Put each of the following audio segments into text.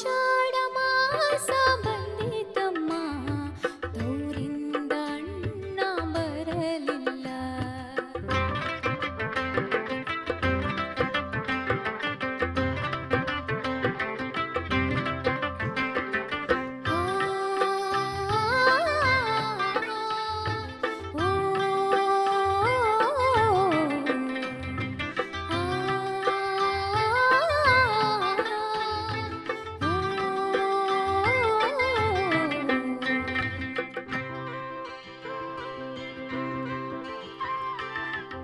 ಆಷಾಢ ಮಾಸ ಬಂದಿತಮ್ಮ ತೌರಿಂದ ಅಣ್ಣ ಬರಲಿಲ್ಲ.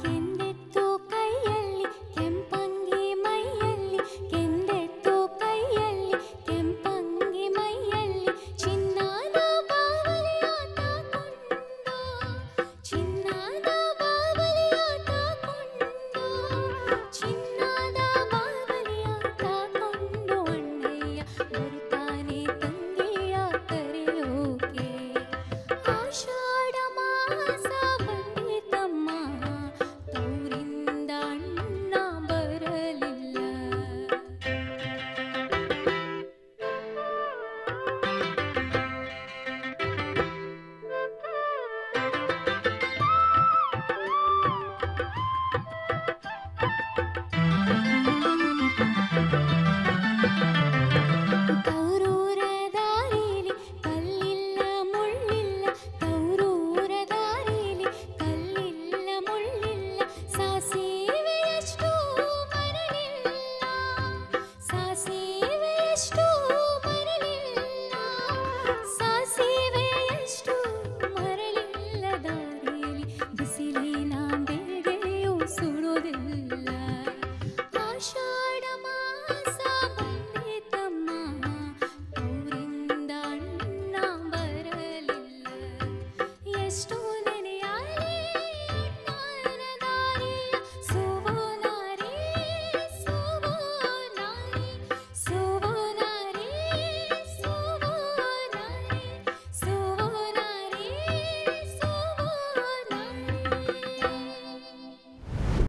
ಕೆಂದೆತ್ತು ಕೈಯಲ್ಲಿ ಕೆಂಪಂಗಿ ಮೈಯಲ್ಲಿ, ಕೆಂದೆತ್ತು ಕೈಯಲ್ಲಿ ಕೆಂಪಂಗಿ ಮೈಯಲ್ಲಿ, ಚಿನ್ನದ ಬಾವಲಿಯ ತಾಕೊಂಡು, ಚಿನ್ನದ ಬಾವಲಿಯ ತಾಕೊಂಡು, ಚಿನ್ನದ ಬಾವಲಿಯ ತಾಕೊಂಡು ಅಣ್ಣಯ್ಯ ಬರುತ್ತಾನೆ ತಂಗಿಯ ಕರೆಯೋಕೆ. ಆಷಾಢ ಮಾಸ ಬಂದಿತಮ್ಮ ತೌರಿಂದ ಅಣ್ಣ ಬರಲಿಲ್ಲ. ತೌರೂರ ದಾರಿಲಿ ಕಲ್ಲಿಲ್ಲ ಮುಳ್ಳಿಲ್ಲ, ತೌರೂರ ದಾರಿಲಿ ಕಲ್ಲಿಲ್ಲ ಮುಳ್ಳಿಲ್ಲ, ಸಾಸಿವೆಯಷ್ಟು ಮರಳಿಲ್ಲ, ಸಾಸಿವೆಯಷ್ಟು ಮರಳಿಲ್ಲ, ಸಾಸಿವೆಯಷ್ಟು ಮರಳಿಲ್ಲ, ದಾರಿಯಲ್ಲಿ ಬಿಸಿಲಿನ ಬೇಗೆಯೂ ಸುಡುವುದಿಲ್ಲ. ಆಷಾಢ ಮಾಸ